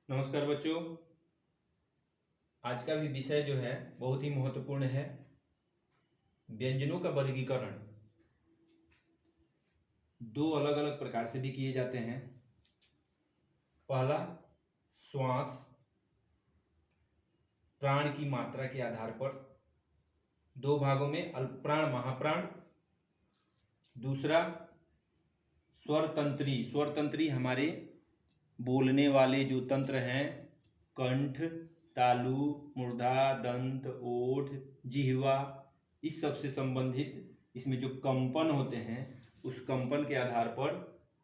नमस्कार बच्चों। आज का भी विषय जो है बहुत ही महत्वपूर्ण है। व्यंजनों का वर्गीकरण दो अलग अलग प्रकार से भी किए जाते हैं। पहला, श्वास प्राण की मात्रा के आधार पर दो भागों में, अल्पप्राण महाप्राण। दूसरा, स्वरतंत्री। स्वरतंत्री हमारे बोलने वाले जो तंत्र हैं, कंठ, तालु, मूर्धा, दंत, ओठ, जिह्वा, इस सब से संबंधित इसमें जो कंपन होते हैं उस कंपन के आधार पर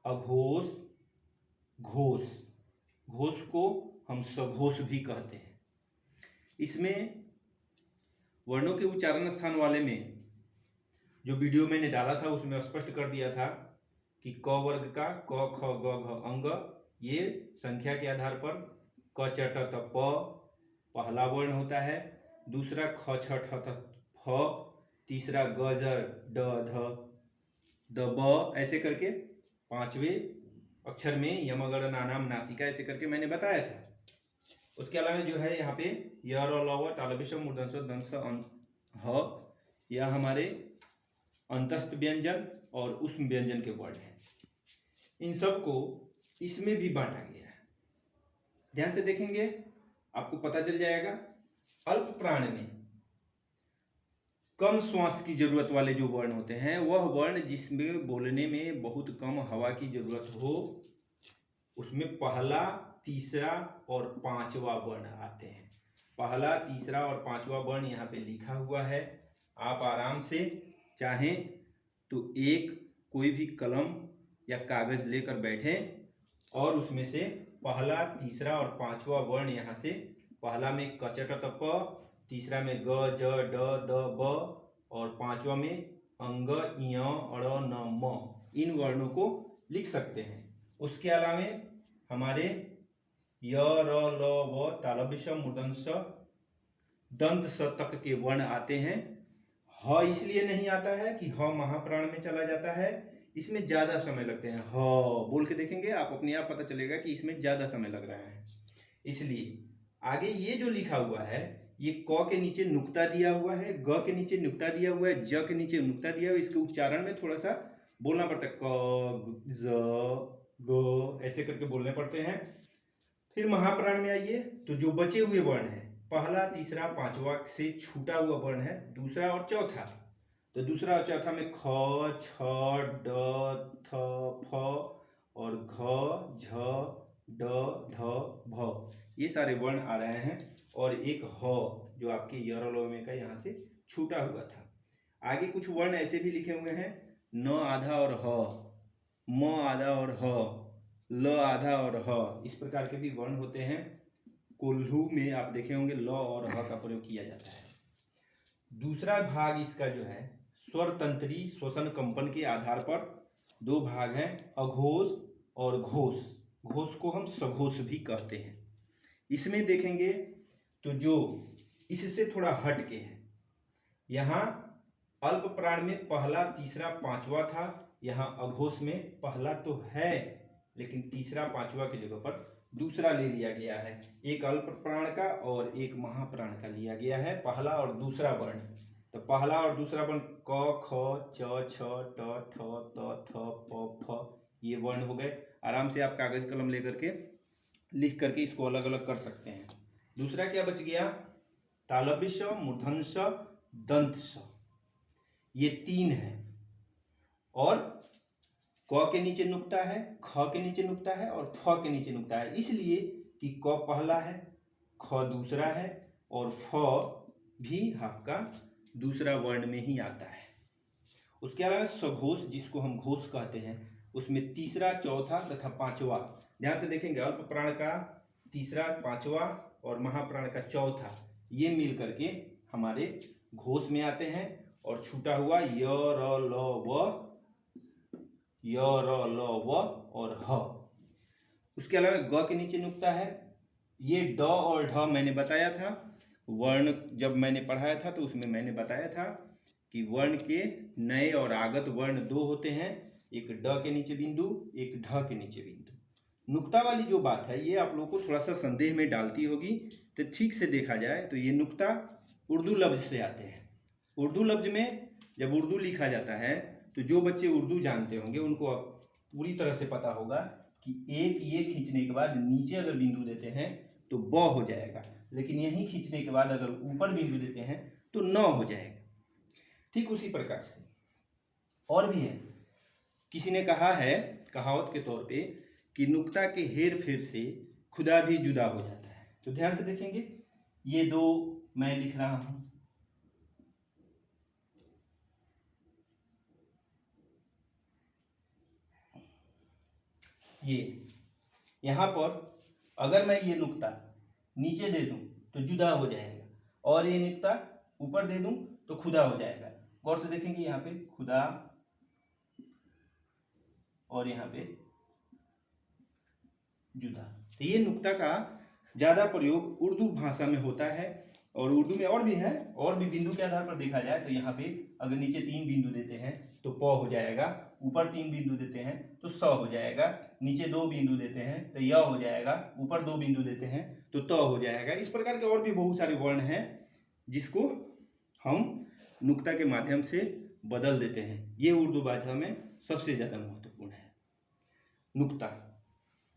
अघोष, घोष, घोष को हम सघोष भी कहते हैं। इसमें वर्णों के उच्चारण स्थान वाले में जो वीडियो मैंने डाला था उसमें स्पष्ट कर दिया था कि क वर्ग का क ख ग घ अंग, ये संख्या के आधार पर क च ट त प पहला वर्ण होता है। दूसरा ख छ ठ त फ, तीसरा ग ज ड ध द ब, ऐसे करके पांचवें अक्षर में यमगण नानाम नासिका, ऐसे करके मैंने बताया था। उसके अलावा जो है यहाँ पे य र ल व तालव्य श मूर्धन्य ष दंत स ह, यह हमारे अंतस्थ व्यंजन और उष्म व्यंजन के वर्ण हैं। इन सब को इसमें भी बांटा गया है। ध्यान से देखेंगे आपको पता चल जाएगा। अल्प प्राण में कम श्वास की जरूरत वाले जो वर्ण होते हैं, वह वर्ण जिसमें बोलने में बहुत कम हवा की जरूरत हो, उसमें पहला, तीसरा और पांचवा वर्ण आते हैं। पहला, तीसरा और पांचवा वर्ण यहाँ पे लिखा हुआ है। आप आराम से चाहें तो एक कोई भी कलम या कागज लेकर बैठें और उसमें से पहला, तीसरा और पांचवा वर्ण यहाँ से, पहला में क च ट त प, तीसरा में ग ज ड द ब और पांचवा में अंग य अड़ न म, इन वर्णों को लिख सकते हैं। उसके अलावा हमारे य र ल व तालव्य श मूर्धन्य ष दंत स तक के वर्ण आते हैं। ह इसलिए नहीं आता है कि ह महाप्राण में चला जाता है, इसमें ज्यादा समय लगते हैं। ह बोल के देखेंगे आप, अपने आप पता चलेगा कि इसमें ज्यादा समय लग रहा है। इसलिए आगे ये जो लिखा हुआ है, ये क के नीचे नुक्ता दिया हुआ है, ग के नीचे नुक्ता दिया हुआ है, ज के नीचे नुक्ता दिया हुआ है। इसके उच्चारण में थोड़ा सा बोलना पड़ता है, क ज ग, ऐसे करके बोलने पड़ते हैं। फिर महाप्राण में आइए तो जो बचे हुए वर्ण हैं, पहला, तीसरा, पांचवा से छूटा हुआ वर्ण है दूसरा और चौथा। तो दूसरा और चौथा में ख, छ, ड, थ, फ और घ, झ, ड, ध, भ, ये सारे वर्ण आ रहे हैं। और एक ह जो आपके य र ल में का यहाँ से छूटा हुआ था। आगे कुछ वर्ण ऐसे भी लिखे हुए हैं, न आधा और ह, म आधा और ह, ल आधा और ह, इस प्रकार के भी वर्ण होते हैं। कोल्हू में आप देखे होंगे ल और ह का प्रयोग किया जाता है। दूसरा भाग इसका जो है स्वरतंत्री श्वसन कंपन के आधार पर दो भाग हैं, अघोष और घोष। घोष को हम सघोष भी कहते हैं। इसमें देखेंगे तो जो इससे थोड़ा हट के है, यहाँ अल्प प्राण में पहला, तीसरा, पांचवा था, यहाँ अघोष में पहला तो है लेकिन तीसरा, पांचवा की जगह पर दूसरा ले लिया गया है। एक अल्प प्राण का और एक महाप्राण का लिया गया है, पहला और दूसरा वर्ण। तो पहला और दूसरा वर्ण क, ख, च, छ, ट, ठ, त, थ, प, फ, ये वर्ण हो गए। आराम से आप कागज कलम लेकर के लिख करके इसको अलग अलग कर सकते हैं। दूसरा क्या बच गया, तालव्य श, मूर्धन्य ष, दंत स, ये तीन है। और क के नीचे नुक्ता है, ख के नीचे नुक्ता है और फ के नीचे नुक्ता है, इसलिए कि क पहला है, ख दूसरा है और फ भी आपका दूसरा वर्ण में ही आता है। उसके अलावा सघोष, जिसको हम घोष कहते हैं, उसमें तीसरा, चौथा तथा पांचवा, ध्यान से देखेंगे, अल्प प्राण का तीसरा, पांचवा और महाप्राण का चौथा, ये मिल करके हमारे घोष में आते हैं। और छूटा हुआ य र ल व, य र ल व और ह। उसके अलावा ग के नीचे नुक्ता है, ये ड और ढ मैंने बताया था। वर्ण जब मैंने पढ़ाया था तो उसमें मैंने बताया था कि वर्ण के नए और आगत वर्ण दो होते हैं, एक ड के नीचे बिंदु, एक ढ के नीचे बिंदु। नुक्ता वाली जो बात है ये आप लोगों को थोड़ा सा संदेह में डालती होगी। तो ठीक से देखा जाए तो ये नुक्ता उर्दू लफ्ज़ से आते हैं। उर्दू लफ्ज़ में जब उर्दू लिखा जाता है तो जो बच्चे उर्दू जानते होंगे उनको अब पूरी तरह से पता होगा कि एक ये खींचने के बाद नीचे अगर बिंदु देते हैं तो ब हो जाएगा, लेकिन यहीं खींचने के बाद अगर ऊपर बिंदु देते हैं तो न हो जाएगा। ठीक उसी प्रकार से और भी है। किसी ने कहा है कहावत के तौर पे कि नुक्ता के हेर फेर से खुदा भी जुदा हो जाता है। तो ध्यान से देखेंगे, ये दो मैं लिख रहा हूं, ये यहां पर अगर मैं ये नुक्ता नीचे दे दूं तो जुदा हो जाएगा, और ये नुक्ता ऊपर दे दूं तो खुदा हो जाएगा। गौर से देखेंगे, यहाँ पे खुदा और यहाँ पे जुदा। तो ये नुक्ता का ज़्यादा प्रयोग उर्दू भाषा में होता है, और उर्दू में और भी है, और भी बिंदु के आधार पर देखा जाए तो यहाँ पे अगर नीचे 3 बिंदु देते हैं तो प हो जाएगा, ऊपर 3 बिंदु देते हैं तो स हो जाएगा, नीचे 2 बिंदु देते हैं तो य हो जाएगा, ऊपर 2 बिंदु देते हैं तो त हो जाएगा। इस प्रकार के और भी बहुत सारे वर्ण हैं जिसको हम नुक्ता के माध्यम से बदल देते हैं। ये उर्दू भाषा में सबसे ज़्यादा महत्वपूर्ण है नुक्ता।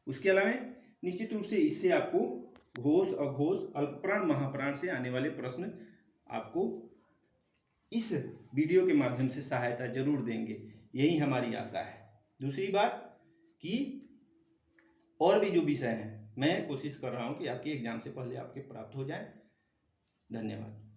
उसके अलावा निश्चित रूप से इससे आपको घोष, अघोष, अल्पप्राण, महाप्राण से आने वाले प्रश्न आपको इस वीडियो के माध्यम से सहायता जरूर देंगे, यही हमारी आशा है। दूसरी बात कि और भी जो विषय हैं मैं कोशिश कर रहा हूं कि आपके एग्जाम से पहले आपके प्राप्त हो जाए। धन्यवाद।